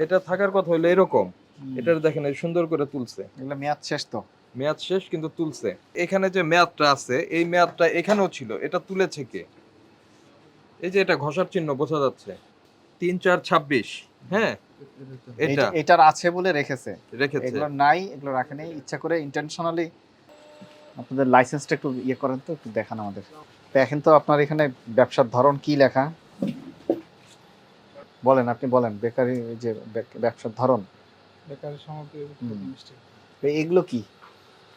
এটা থাকার কথা হলো এরকম। এটার দেখেন এই সুন্দর করে তুলছে। এগুলো মেয়াদ শেষ তো। মেয়াদ শেষ কিন্তু তুলছে। এখানে যে মেয়াদটা আছে এই মেয়াদটা এখানেও ছিল। এটা তুলেছে কে? এই যে এটা ঘষার চিহ্ন বোঝা যাচ্ছে। ৩-৪-২৬ হ্যাঁ? এটা এটার আছে বলে রেখেছে। রেখেছে। এগুলো নাই, এগুলো রাখেনি ইচ্ছা করে ইন্টেনশনালি। আপনাদের লাইসেন্সটা একটু ইয়ে করেন তো, একটু দেখান আমাদের। দেখেন তো আপনার এখানে ব্যবসার ধরন কি লেখা, বলেন, আপনি বলেন। বেকারি যে ব্যবসার ধরন, বেকারি সামগ্রী হুম। মিষ্টি। তো এগুলো কি?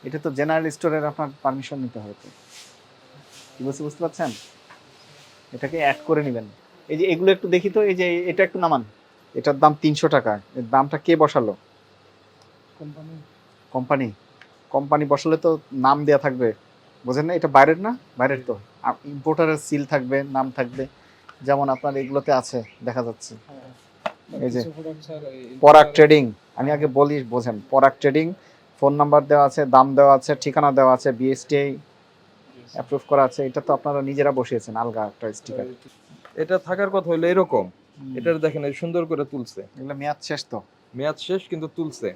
এটা তো জেনারেল স্টোরের, আপনার পারমিশন নিতে হবে তো। কি বলছি বুঝতে পারছেন? এটাকে অ্যাড করে নেবেন। এই যে এগুলো একটু দেখি তো, এই যে এটা একটু নামান। এটার দাম ৩০০ টাকা। এর দামটা কে বসালো? Company company. কোম্পানি বসালে তো নাম দেয়া থাকবে, বোঝেন না? এটা বাইরের না, বাইরের তো। ইম্পোর্টারের সিল থাকবে, নাম থাকবে, যেমন আপনার এগুলোতে আছে দেখা যাচ্ছে। এই যে পরাগ ট্রেডিং, আমি আগে বলি বোঝেন। পরাগ ট্রেডিং, ফোন নাম্বার দেওয়া আছে, দাম দেওয়া আছে, ঠিকানা দেওয়া আছে, বিএসটিআই অ্যাপ্রুভ করা আছে। এটা তো আপনারা নিজেরা বসিয়েছেন আলগা একটা স্টিকার। এটা থাকার কথা হলো এরকম। এটার দেখেন এই সুন্দর করে তুলছে। এগুলো মেয়াদ শেষ তো। মেয়াদ শেষ কিন্তু তুলছে।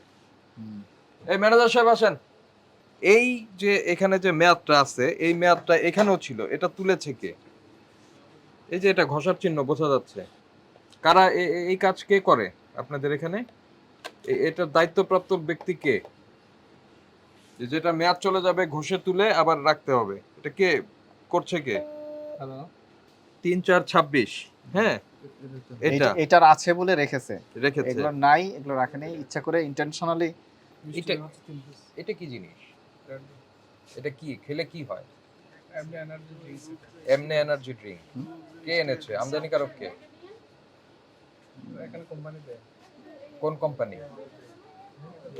এই ম্যানেজার সাহেব আসেন। এই যে এখানে যে মেয়াদটা আছে এই মেয়াদটা এখানেও ছিল। এটা তুলেছে কে? এই যে এটা ঘষার চিহ্ন বোঝা যাচ্ছে। কারা এই কাজ কে করে আপনাদের এখানে? এটার দায়িত্বপ্রাপ্ত ব্যক্তি কে? যেটা মেয়াদ চলে যাবে ঘষে তুলে আবার রাখতে হবে। এটা কে করছে কে? হ্যালো ৩-৪-২৬ হ্যাঁ? এটা এটার আছে বলে রেখেছে। রেখেছে। এগুলো নাই, এগুলো রাখেনি ইচ্ছা করে ইন্টেনশনালি। মিষ্টি এটা- হচ্ছে 3 পিস। এটা কি জিনিস? এটা কি খেলে কি হয়? এমনি এনার্জি ড্রিঙ্কস। এমনি এনার্জি ড্রিঙ্ক। কে এনেছে? আমদানিকারক কে? এখানে কোম্পানি দেয়। কোন কোম্পানি?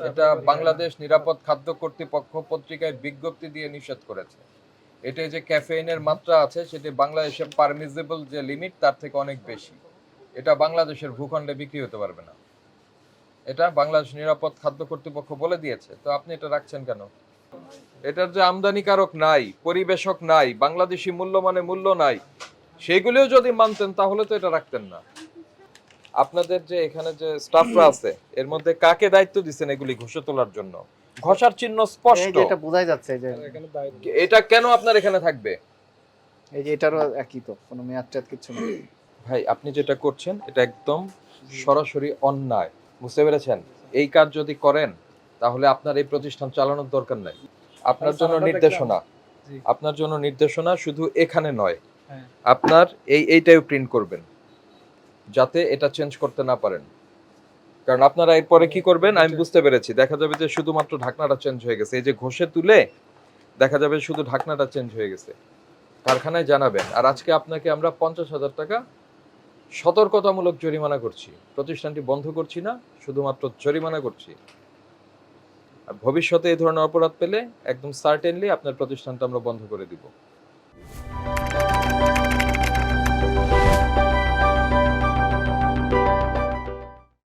এটা বাংলাদেশ নিরাপদ খাদ্য কর্তৃপক্ষ পত্রিকায় বিজ্ঞপ্তি দিয়ে নিষেধ করেছে। এটা যে ক্যাফেইনের মাত্রা আছে সেটি বাংলাদেশের পারমিসিবল যে লিমিট তার থেকে অনেক বেশি। এটা বাংলাদেশের ভূখণ্ডে বিক্রি হতে পারবে না। এটা বাংলাদেশ নিরাপদ খাদ্য কর্তৃপক্ষ বলে দিয়েছে। তো আপনি এটা রাখছেন কেন? এটার যে আমদানিকারক নাই, পরিবেশক নাই, বাংলাদেশি মূল্যমানে মূল্য নাই, সেগুলিও যদি মানতেন তাহলে তো এটা রাখতেন না। আপনাদের যে এখানে যে স্টাফরা আছে এর মধ্যে কাকে দায়িত্ব দিচ্ছেন এগুলি ঘষে তোলার জন্য? ঘষার চিহ্ন এই স্পষ্ট। যে এটা বোঝাই যাচ্ছে, এই যে আর এখানে দায়িত্ব এটা কেন আপনার এখানে থাকবে? এই যে এটারও একই তো, কোনো মেয়াদ টেয়াদ কিছু নেই। ভাই আপনি যেটা করছেন এটা একদম সরাসরি অন্যায়, বুঝতে পেরেছেন? এই কাজ যদি করেন তাহলে আপনার এই প্রতিষ্ঠান চালানোর দরকার নাই। আপনার জন্য নির্দেশনা, জি আপনার জন্য নির্দেশনা শুধু এখানে নয়, হ্যাঁ আপনার এইটাও প্রিন্ট করবেন যাতে এটা চেঞ্জ করতে না পারেন। কারণ আপনারা এরপরে কি করবেন আমি বুঝতে পেরেছি। দেখা যাবে যে শুধুমাত্র ঢাকনাটা চেঞ্জ হয়ে গেছে। এই যে ঘষে তুলে দেখা যাবে শুধু ঢাকনাটা চেঞ্জ হয়ে গেছে। কারখানায় জানাবেন। আর আজকে আপনাকে আমরা ৫০,০০০ টাকা সতর্কতামূলক জরিমানা করছি। প্রতিষ্ঠানটি বন্ধ করছি না, শুধুমাত্র জরিমানা করছি। আর ভবিষ্যতে এই ধরনের অপরাধ পেলে একদম সার্টেনলি আপনার প্রতিষ্ঠানটা আমরা বন্ধ করে দিব।